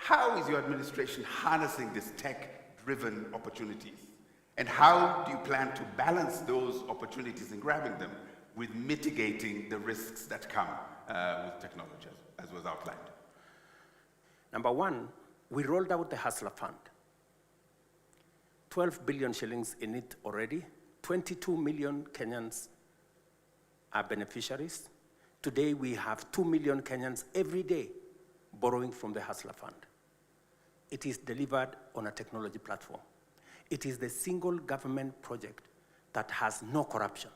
how is your administration harnessing these tech-driven opportunities? And how do you plan to balance those opportunities and grabbing them with mitigating the risks that come with technology, as was outlined? Number one, we rolled out the Hustler Fund. 12 billion shillings in it already. 22 million Kenyans are beneficiaries. Today we have 2 million Kenyans every day borrowing from the Hustler Fund. It is delivered on a technology platform. It is the single government project that has no corruption,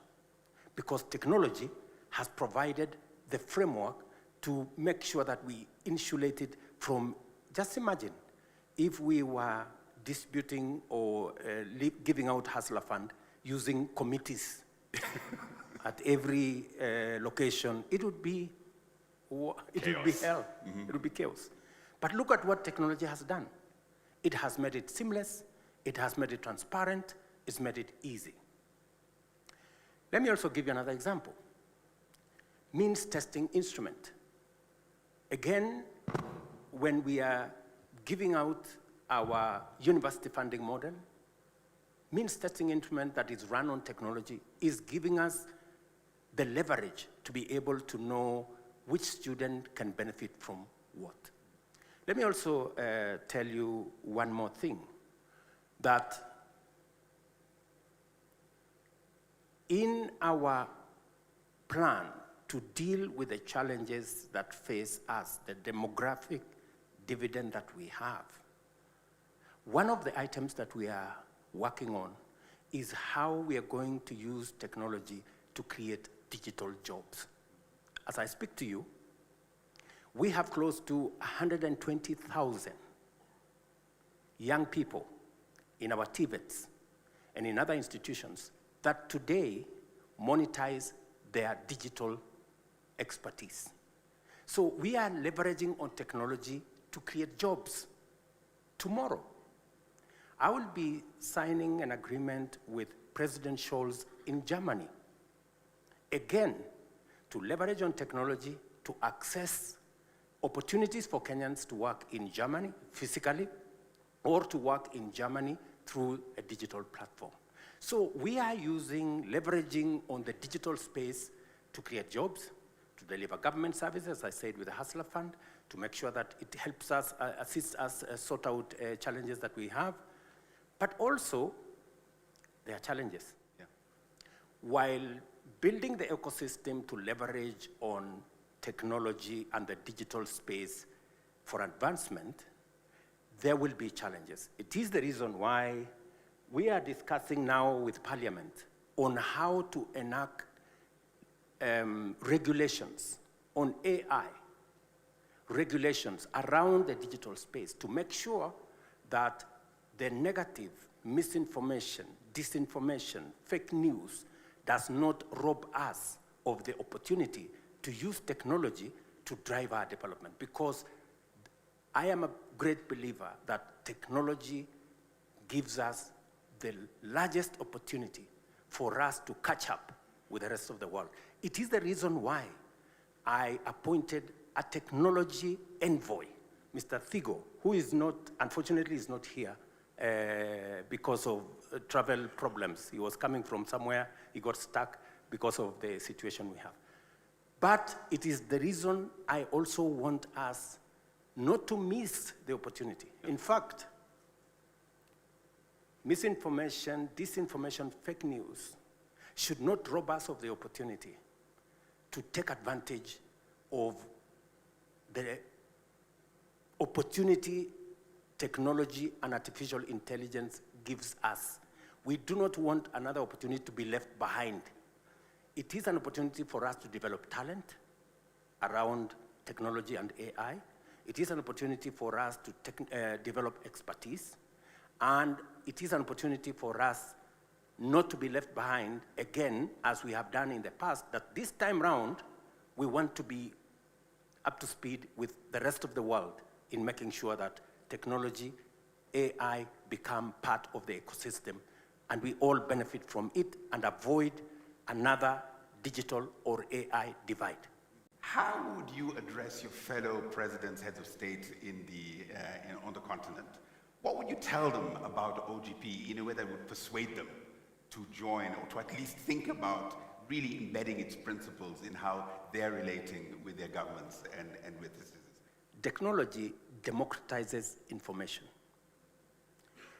because technology has provided the framework to make sure that we insulate it from, just imagine, if we were distributing or giving out Hustler Fund using committees at every location, it would be hell. Mm-hmm. It would be chaos. But look at what technology has done. It has made it seamless, it has made it transparent, it's made it easy. Let me also give you another example. Means testing instrument. Again, when we are giving out our university funding model, means testing instrument that is run on technology is giving us the leverage to be able to know which student can benefit from what. Let me also tell you one more thing, that in our plan to deal with the challenges that face us, the demographic dividend that we have, one of the items that we are working on is how we are going to use technology to create digital jobs. As I speak to you, we have close to 120,000 young people in our TVETs and in other institutions that today monetize their digital expertise. So we are leveraging on technology to create jobs tomorrow. I will be signing an agreement with President Scholz in Germany, again, to leverage on technology to access opportunities for Kenyans to work in Germany physically or to work in Germany through a digital platform. So we are leveraging on the digital space to create jobs, to deliver government services, as I said, with the Hustler Fund, to make sure that it helps us, assists us sort out challenges that we have. But also, there are challenges. Yeah. While building the ecosystem to leverage on technology and the digital space for advancement, there will be challenges. It is the reason why we are discussing now with Parliament on how to enact regulations on AI, regulations around the digital space to make sure that the negative, misinformation, disinformation, fake news does not rob us of the opportunity to use technology to drive our development. Because I am a great believer that technology gives us the largest opportunity for us to catch up with the rest of the world. It is the reason why I appointed a technology envoy, Mr. Thigo, who is not, unfortunately, is not here because of travel problems. He was coming from somewhere, he got stuck because of the situation we have. But it is the reason I also want us not to miss the opportunity. In fact, misinformation, disinformation, fake news should not rob us of the opportunity to take advantage of the opportunity technology and artificial intelligence gives us. We do not want another opportunity to be left behind. It is an opportunity for us to develop talent around technology and AI. It is an opportunity for us to develop expertise. And it is an opportunity for us not to be left behind, again, as we have done in the past, that this time round, we want to be up to speed with the rest of the world in making sure that technology, AI become part of the ecosystem, and we all benefit from it and avoid another digital or AI divide. How would you address your fellow presidents, heads of state in the continent. What would you tell them about OGP in a way that would persuade them to join or to at least think about really embedding its principles in how they're relating with their governments and with the citizens? Technology democratizes information.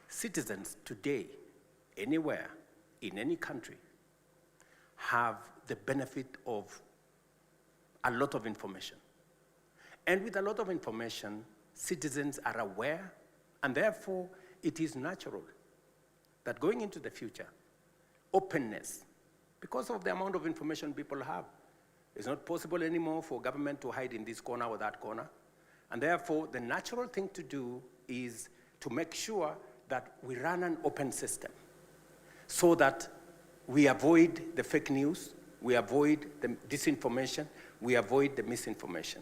Citizens today, anywhere, in any country, have the benefit of a lot of information. And with a lot of information, citizens are aware, and therefore it is natural that going into the future, openness, because of the amount of information people have, it's not possible anymore for government to hide in this corner or that corner. And therefore, the natural thing to do is to make sure that we run an open system so that we avoid the fake news, we avoid the disinformation, we avoid the misinformation.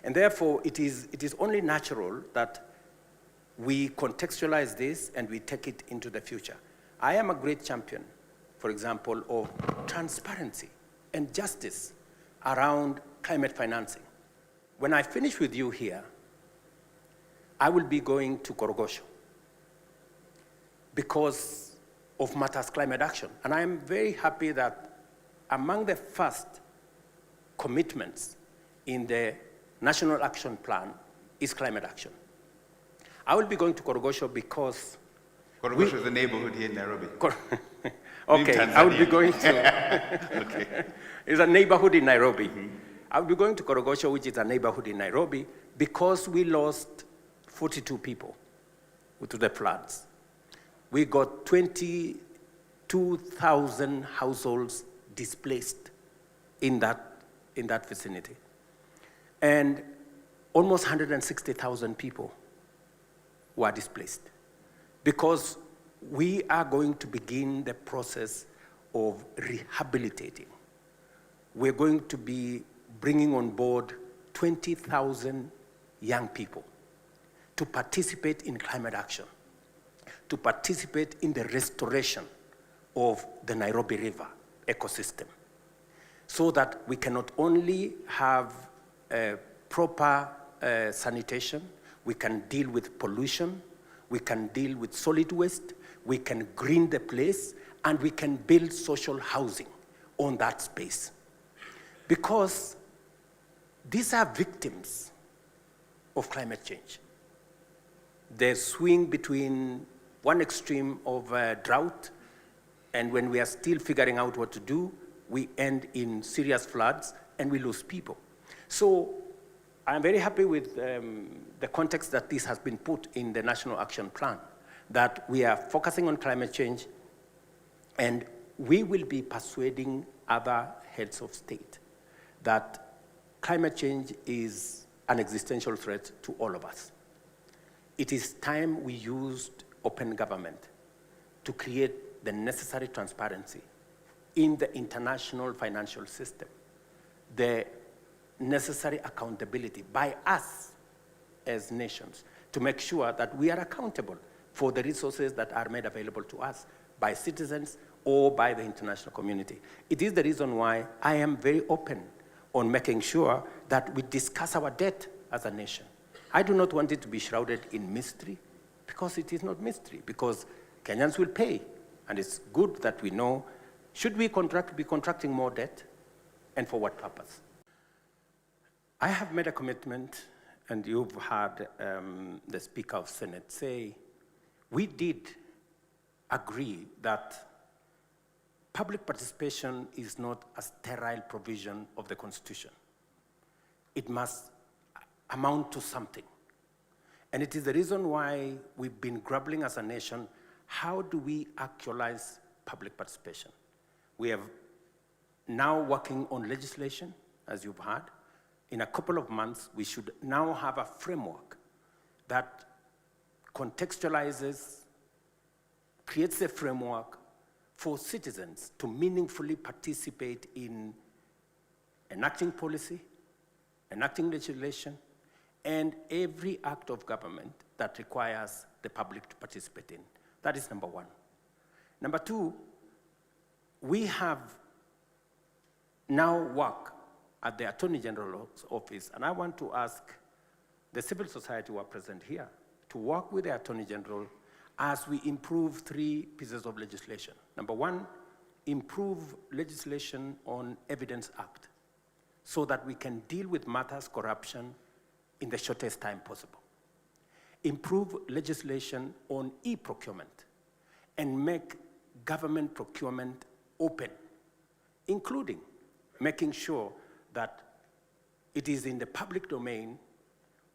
And therefore, it is only natural that we contextualize this and we take it into the future. I am a great champion, for example, of transparency and justice around climate financing. When I finish with you here, I will be going to Korogosho because of matters climate action. And I am very happy that among the first commitments in the National Action Plan is climate action. I will be going to Korogosho because... Korogosho is a neighborhood here in Nairobi. Okay, I will be going to... Okay. It's a neighborhood in Nairobi. Mm-hmm. I will be going to Korogosho, which is a neighborhood in Nairobi, because we lost 42 people to the floods. We got 22,000 households displaced in that vicinity. And almost 160,000 people were displaced because we are going to begin the process of rehabilitating. We're going to be bringing on board 20,000 young people to participate in climate action, to participate in the restoration of the Nairobi River ecosystem, so that we can not only have proper sanitation, we can deal with pollution, we can deal with solid waste, we can green the place, and we can build social housing on that space. Because these are victims of climate change. They swing between one extreme of drought, and when we are still figuring out what to do, we end in serious floods and we lose people. So I'm very happy with the context that this has been put in the National Action Plan, that we are focusing on climate change, and we will be persuading other heads of state that climate change is an existential threat to all of us. It is time we used open government to create the necessary transparency in the international financial system, the necessary accountability by us as nations to make sure that we are accountable for the resources that are made available to us by citizens or by the international community. It is the reason why I am very open on making sure that we discuss our debt as a nation. I do not want it to be shrouded in mystery, because it is not mystery, because Kenyans will pay, and it's good that we know, should we be contracting more debt, and for what purpose? I have made a commitment, and you've heard the Speaker of Senate say, we did agree that public participation is not a sterile provision of the Constitution. It must amount to something. And it is the reason why we've been grappling as a nation, how do we actualize public participation? We are now working on legislation, as you've heard. In a couple of months, we should now have a framework that contextualizes, creates a framework for citizens to meaningfully participate in enacting policy, enacting legislation, and every act of government that requires the public to participate in. That is number one. Number two, we have now work at the Attorney General's office, and I want to ask the civil society who are present here to work with the Attorney General as we improve 3 pieces of legislation. Number 1, improve legislation on Evidence Act so that we can deal with matters corruption in the shortest time possible. Improve legislation on e-procurement and make government procurement open, including making sure that it is in the public domain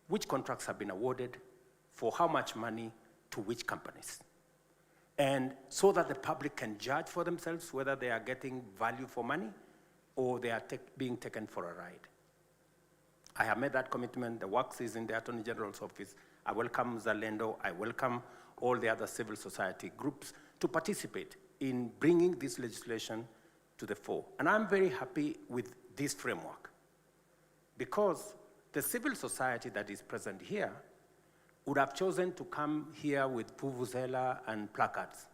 which contracts have been awarded, for how much money, to which companies. And so that the public can judge for themselves whether they are getting value for money or they are being taken for a ride. I have made that commitment. The work is in the Attorney General's office. I welcome Zalendo. I welcome all the other civil society groups to participate in bringing this legislation to the fore. And I'm very happy with this framework because the civil society that is present here would have chosen to come here with vuvuzela and placards.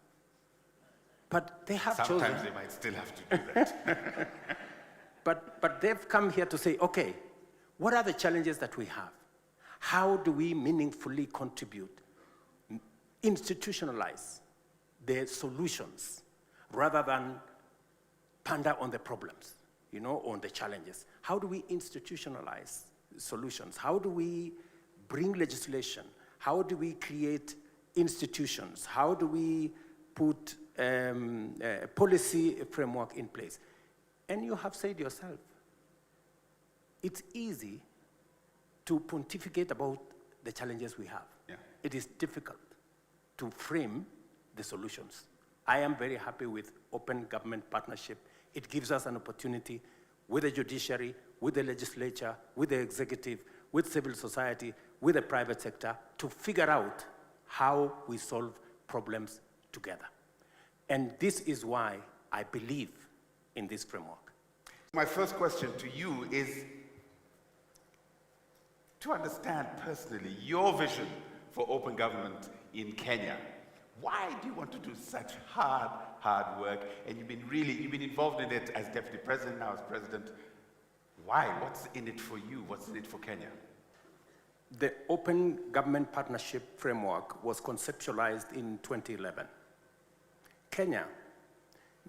But they have chosen... Sometimes they might still have to do that. But they've come here to say, okay, what are the challenges that we have? How do we meaningfully contribute, institutionalize the solutions rather than pander on the problems, on the challenges? How do we institutionalize solutions? How do we bring legislation? How do we create institutions? How do we put a policy framework in place? And you have said yourself, it's easy to pontificate about the challenges we have. Yeah. It is difficult to frame the solutions. I am very happy with open government partnership. It gives us an opportunity with the judiciary, with the legislature, with the executive, with civil society, with the private sector to figure out how we solve problems together. And this is why I believe in this framework. My first question to you is to understand personally your vision for open government in Kenya. Why do you want to do such hard work? And you've been involved in it as deputy president, now as president. Why? What's in it for you? What's in it for Kenya? The Open Government Partnership Framework was conceptualized in 2011. Kenya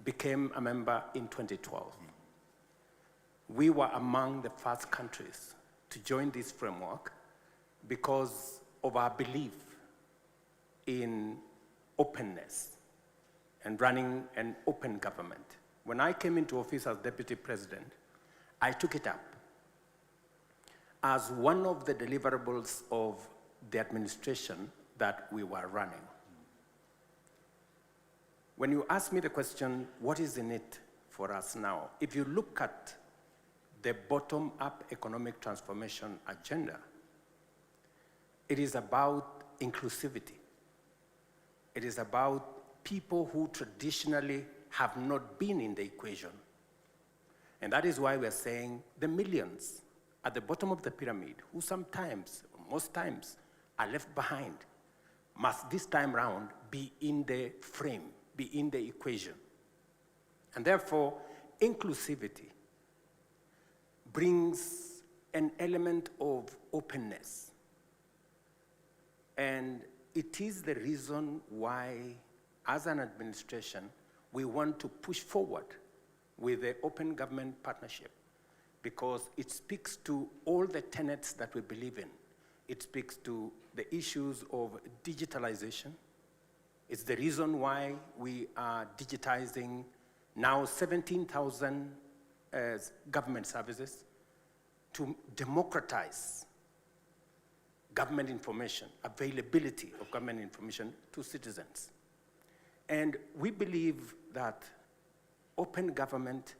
became a member in 2012. We were among the first countries to join this framework because of our belief in openness and running an open government. When I came into office as deputy president, I took it up as one of the deliverables of the administration that we were running. When you ask me the question, what is in it for us now? If you look at the bottom-up economic transformation agenda, it is about inclusivity. It is about people who traditionally have not been in the equation. And that is why we're saying the millions at the bottom of the pyramid, who sometimes, most times, are left behind, must this time round be in the frame, be in the equation. And therefore, inclusivity brings an element of openness. And it is the reason why, as an administration, we want to push forward with the Open Government Partnership, because it speaks to all the tenets that we believe in. It speaks to the issues of digitalization. It's the reason why we are digitizing now 17,000 government services to democratize government information, availability of government information to citizens. And we believe that open government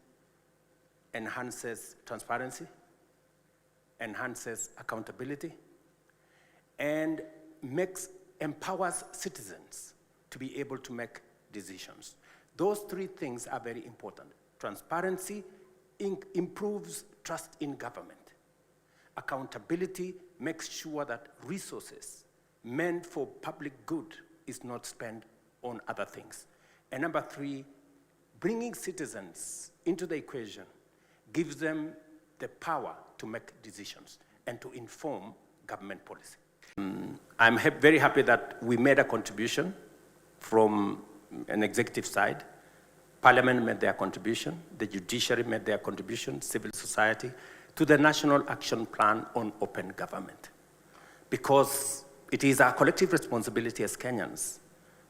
enhances transparency, enhances accountability, and empowers citizens to be able to make decisions. Those 3 things are very important. Transparency improves trust in government. Accountability makes sure that resources meant for public good is not spent on other things. And number 3, bringing citizens into the equation gives them the power to make decisions and to inform government policy. I'm very happy that we made a contribution from an executive side. Parliament made their contribution, the judiciary made their contribution, civil society, to the National Action Plan on Open Government. Because it is our collective responsibility as Kenyans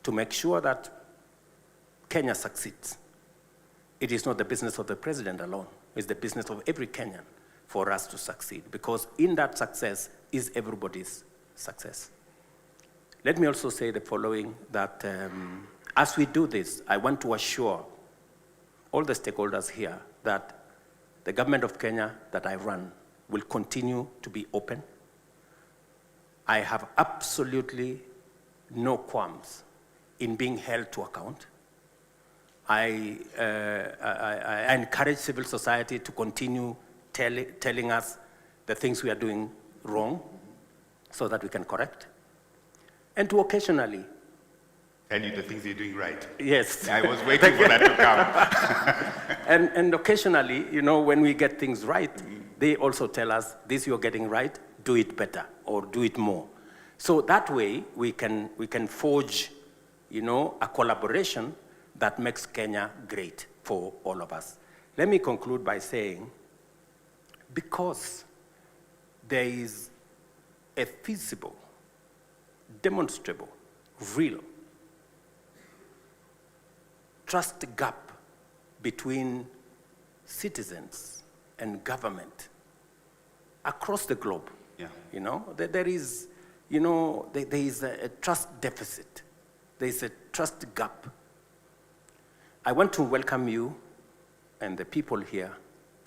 to make sure that Kenya succeeds. It is not the business of the president alone. It's the business of every Kenyan for us to succeed, because in that success is everybody's success. Let me also say the following, that as we do this, I want to assure all the stakeholders here that the government of Kenya that I run will continue to be open. I have absolutely no qualms in being held to account. I encourage civil society to continue telling us the things we are doing wrong so that we can correct. And to occasionally tell you the things you're doing right. Yes. I was waiting for that to come. and occasionally, you know, when we get things right, they also tell us, this you're getting right, do it better or do it more. So that way we can forge, you know, a collaboration that makes Kenya great for all of us. Let me conclude by saying, because there is a feasible, demonstrable, real trust gap between citizens and government across the globe. Yeah. You know, there is, you know, there is a trust deficit. There is a trust gap. I want to welcome you and the people here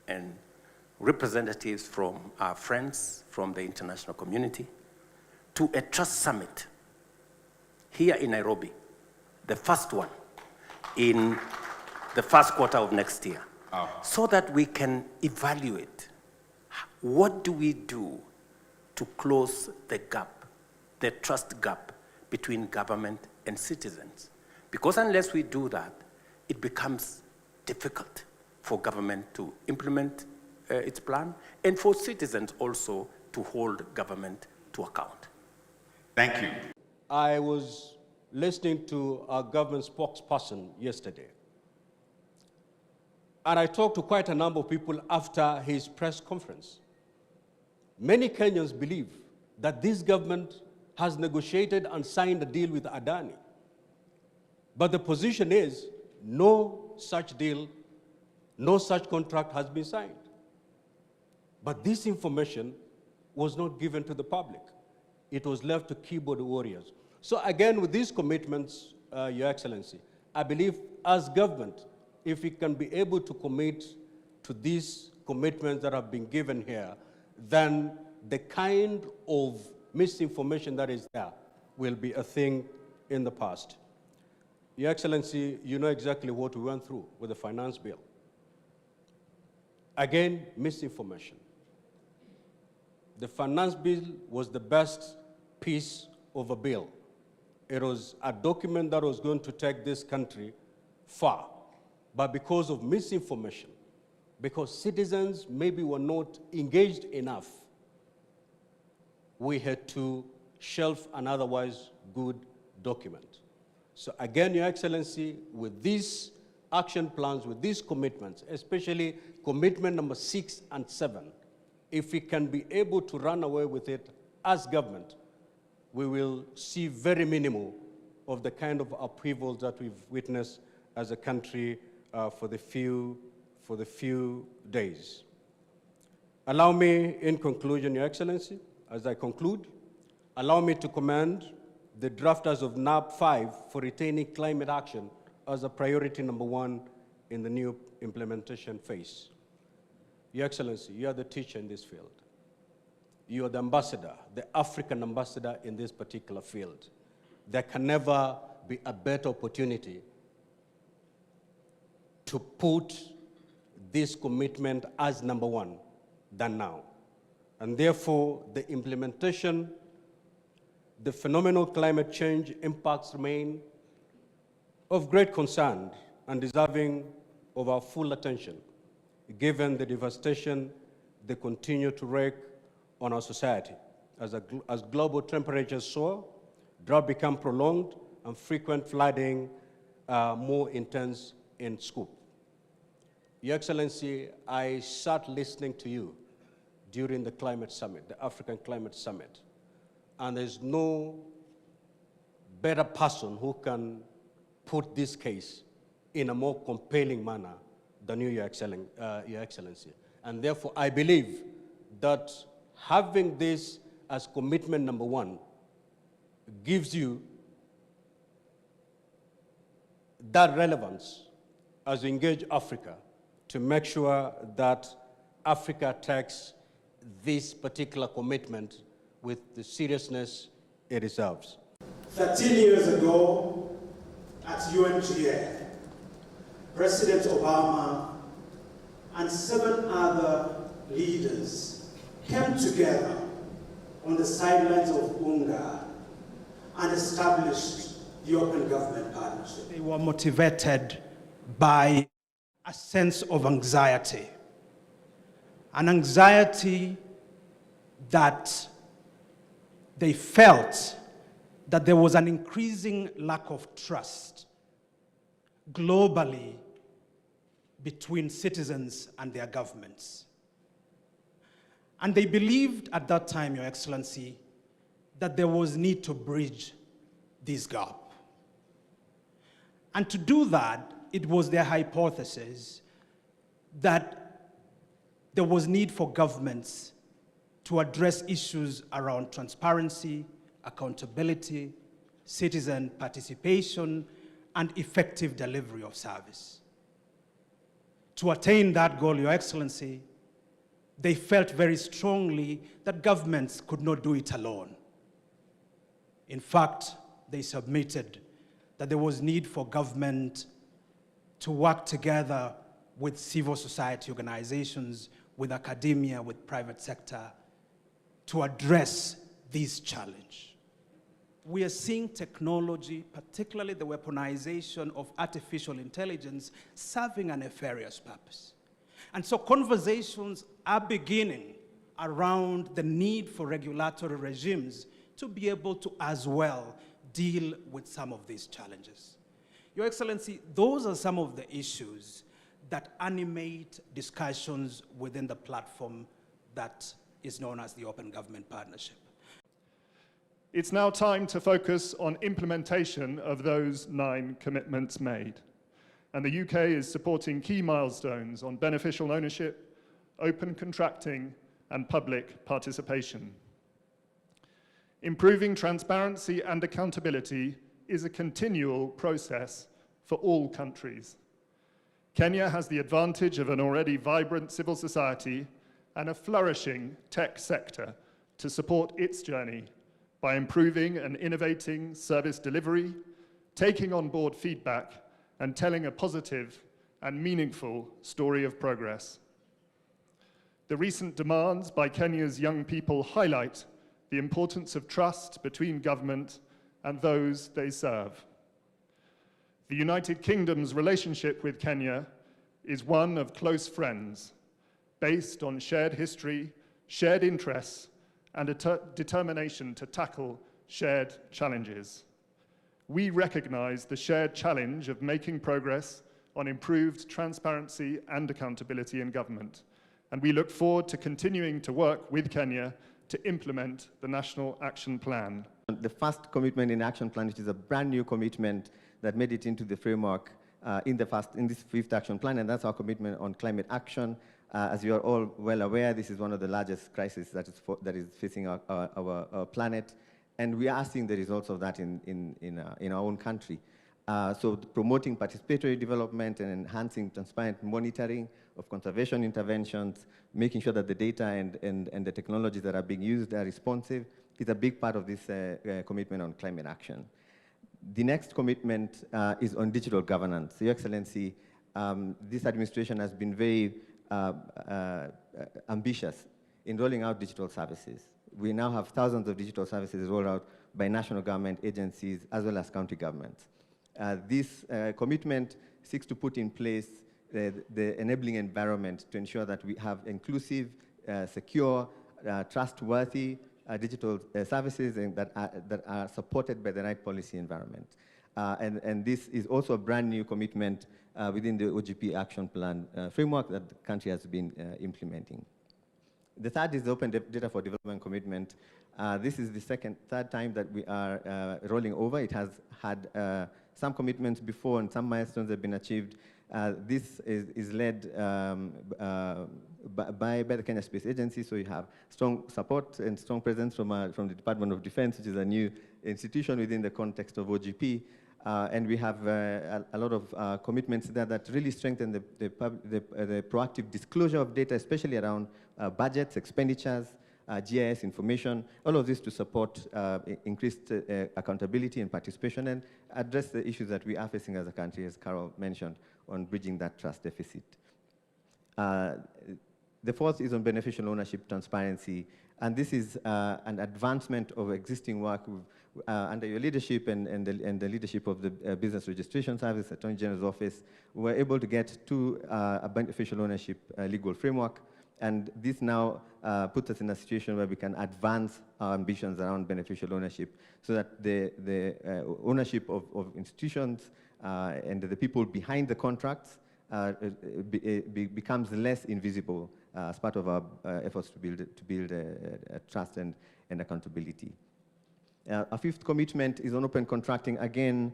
and representatives from our friends from the international community to a trust summit here in Nairobi, the first one in the first quarter of next year, so that we can evaluate what do we do to close the gap, the trust gap between government and citizens. Because unless we do that, it becomes difficult for government to implement its plan and for citizens also to hold government to account. Thank you. I was listening to our government spokesperson yesterday, and I talked to quite a number of people after his press conference. Many Kenyans believe that this government has negotiated and signed a deal with Adani. But the position is no such deal, no such contract has been signed. But this information was not given to the public. It was left to keyboard warriors. So again, with these commitments, Your Excellency, I believe as government, if we can be able to commit to these commitments that have been given here, then the kind of misinformation that is there will be a thing in the past. Your Excellency, you know exactly what we went through with the finance bill. Again, misinformation. The finance bill was the best piece of a bill. It was a document that was going to take this country far. But because of misinformation, because citizens maybe were not engaged enough, we had to shelf an otherwise good document. So again, Your Excellency, with these action plans, with these commitments, especially commitment number 6 and 7, if we can be able to run away with it as government, we will see very minimal of the kind of upheavals that we've witnessed as a country for the few days. Allow me, in conclusion, Your Excellency, as I conclude, allow me to commend the drafters of NAP 5 for retaining climate action as a priority number 1 in the new implementation phase. Your Excellency, you are the teacher in this field. You are the ambassador, the African ambassador in this particular field. There can never be a better opportunity to put this commitment as number 1 than now. And therefore, the implementation, the phenomenal climate change impacts remain of great concern and deserving of our full attention, given the devastation they continue to wreak on our society. as global temperatures soar, drought become prolonged, and frequent flooding more intense in scope. Your Excellency, I sat listening to you during the climate summit, the African Climate Summit, and there's no better person who can put this case in a more compelling manner than you, Your Excellency. And therefore, I believe that having this as commitment number one gives you that relevance as you engage Africa to make sure that Africa takes this particular commitment with the seriousness it deserves. 13 years ago at UNGA, President Obama and 7 other leaders came together on the sidelines of UNGA and established the Open Government Partnership. They were motivated by a sense of anxiety, an anxiety that they felt that there was an increasing lack of trust globally between citizens and their governments. And they believed at that time, Your Excellency, that there was need to bridge this gap. And to do that, it was their hypothesis that there was need for governments to address issues around transparency, accountability, citizen participation, and effective delivery of service. To attain that goal, Your Excellency, they felt very strongly that governments could not do it alone. In fact, they submitted that there was need for government to work together with civil society organizations, with academia, with private sector, to address this challenge. We are seeing technology, particularly the weaponization of artificial intelligence, serving a nefarious purpose. And so conversations are beginning around the need for regulatory regimes to be able to as well deal with some of these challenges. Your Excellency, those are some of the issues that animate discussions within the platform that is known as the Open Government Partnership. It's now time to focus on implementation of those 9 commitments made. And the UK is supporting key milestones on beneficial ownership, open contracting, and public participation. Improving transparency and accountability is a continual process for all countries. Kenya has the advantage of an already vibrant civil society and a flourishing tech sector to support its journey by improving and innovating service delivery, taking on board feedback, and telling a positive and meaningful story of progress. The recent demands by Kenya's young people highlight the importance of trust between government and those they serve. The United Kingdom's relationship with Kenya is one of close friends, based on shared history, shared interests, and a determination to tackle shared challenges. We recognize the shared challenge of making progress on improved transparency and accountability in government, and we look forward to continuing to work with Kenya to implement the National Action Plan. The first commitment in Action Plan, which is a brand new commitment that made it into the framework in this 5th Action Plan, and that's our commitment on climate action. As you are all well aware, this is one of the largest crises that is facing our planet, and we are seeing the results of that in our own country. So promoting participatory development and enhancing transparent monitoring of conservation interventions, making sure that the data and the technologies that are being used are responsive, is a big part of this commitment on climate action. The next commitment is on digital governance. Your Excellency, this administration has been very ambitious in rolling out digital services. We now have thousands of digital services rolled out by national government agencies as well as county governments. This commitment seeks to put in place the enabling environment to ensure that we have inclusive, secure, trustworthy, digital services and that are supported by the right policy environment. And this is also a brand new commitment within the OGP action plan framework that the country has been implementing. The third is the Open Data for Development commitment. This is the third time that we are rolling over. It has had some commitments before and some milestones have been achieved. This is led by the Kenya Space Agency, so you have strong support and strong presence from the Department of Defense, which is a new institution within the context of OGP. And we have a lot of commitments there that really strengthen the proactive disclosure of data, especially around budgets, expenditures, GIS information, all of this to support increased accountability and participation and address the issues that we are facing as a country, as Carol mentioned, on bridging that trust deficit. The fourth is on beneficial ownership transparency, and this is an advancement of existing work under your leadership and the leadership of the Business Registration Service, Attorney General's Office. We were able to get to a beneficial ownership legal framework, and this now puts us in a situation where we can advance our ambitions around beneficial ownership so that the ownership of institutions and the people behind the contracts becomes less invisible as part of our efforts to build trust and accountability. Our fifth commitment is on open contracting. Again,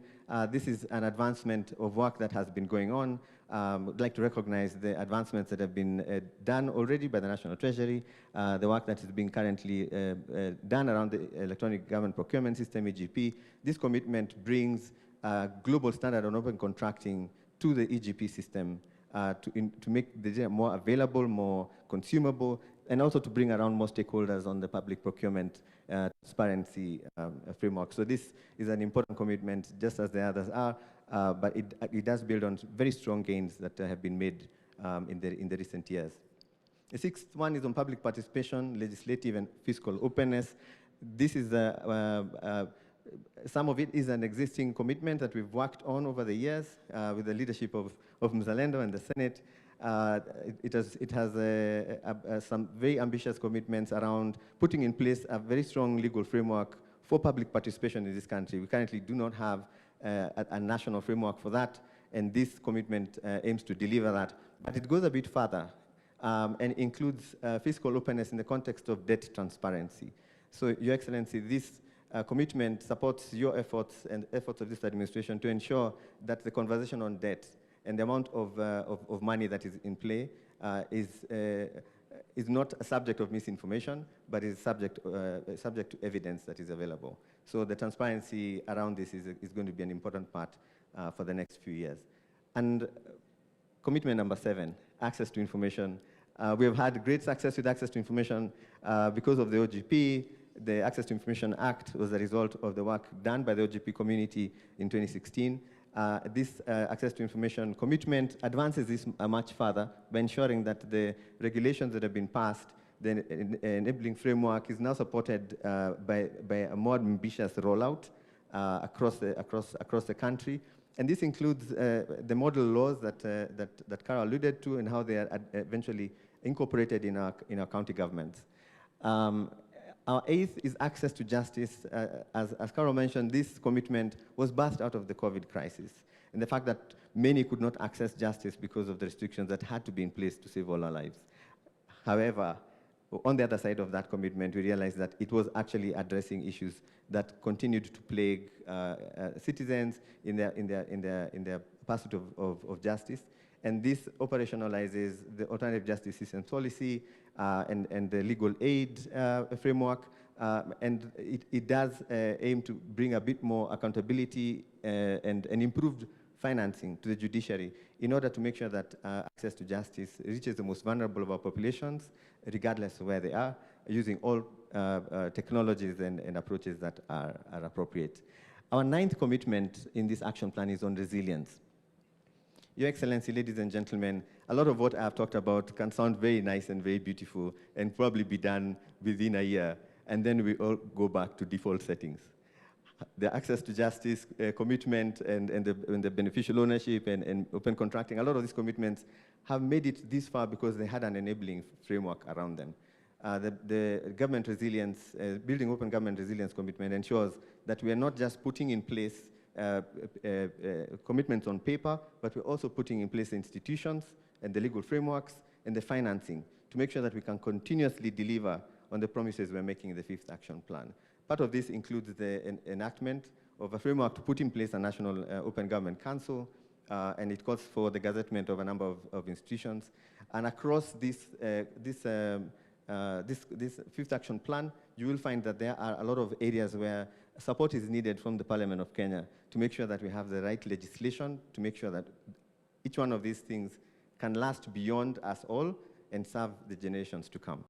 this is an advancement of work that has been going on. I'd like to recognize the advancements that have been done already by the National Treasury, the work that is being currently done around the Electronic Government Procurement System, EGP. This commitment brings a global standard on open contracting to the EGP system to make the data more available, more consumable, and also to bring around more stakeholders on the public procurement transparency framework. So this is an important commitment, just as the others are, but it does build on very strong gains that have been made in the recent years. The sixth one is on public participation, legislative and fiscal openness. This is some of it is an existing commitment that we've worked on over the years with the leadership of Mzalendo and the Senate. It has some very ambitious commitments around putting in place a very strong legal framework for public participation in this country. We currently do not have a national framework for that, and this commitment aims to deliver that. But it goes a bit further and includes fiscal openness in the context of debt transparency. So, Your Excellency, this commitment supports your efforts and efforts of this administration to ensure that the conversation on debt and the amount of money that is in play is not a subject of misinformation, but is subject to evidence that is available. So the transparency around this is going to be an important part for the next few years. And commitment number 7, access to information. We have had great success with access to information because of the OGP. The Access to Information Act was a result of the work done by the OGP community in 2016. This Access to Information commitment advances this much further by ensuring that the regulations that have been passed, the enabling framework, is now supported by a more ambitious rollout across the country. And this includes the model laws that Carol alluded to and how they are eventually incorporated in our county governments. Our eighth is access to justice. As Carol mentioned, this commitment was birthed out of the COVID crisis and the fact that many could not access justice because of the restrictions that had to be in place to save all our lives. However, on the other side of that commitment, we realized that it was actually addressing issues that continued to plague citizens in their pursuit of justice. And this operationalizes the alternative justice systems policy and the legal aid framework. And it does aim to bring a bit more accountability and improved financing to the judiciary in order to make sure that access to justice reaches the most vulnerable of our populations, regardless of where they are, using all technologies and approaches that are appropriate. Our ninth commitment in this action plan is on resilience. Your Excellency, ladies and gentlemen, a lot of what I've talked about can sound very nice and very beautiful and probably be done within a year, and then we all go back to default settings. The access to justice commitment and the beneficial ownership and open contracting, a lot of these commitments have made it this far because they had an enabling framework around them. the government resilience, building open government resilience commitment ensures that we are not just putting in place commitments on paper, but we're also putting in place the institutions and the legal frameworks and the financing to make sure that we can continuously deliver on the promises we're making in the 5th Action Plan. Part of this includes the enactment of a framework to put in place a National Open Government Council, and it calls for the gazettement of a number of institutions. And across this 5th Action Plan, you will find that there are a lot of areas where support is needed from the Parliament of Kenya to make sure that we have the right legislation, to make sure that each one of these things can last beyond us all and serve the generations to come.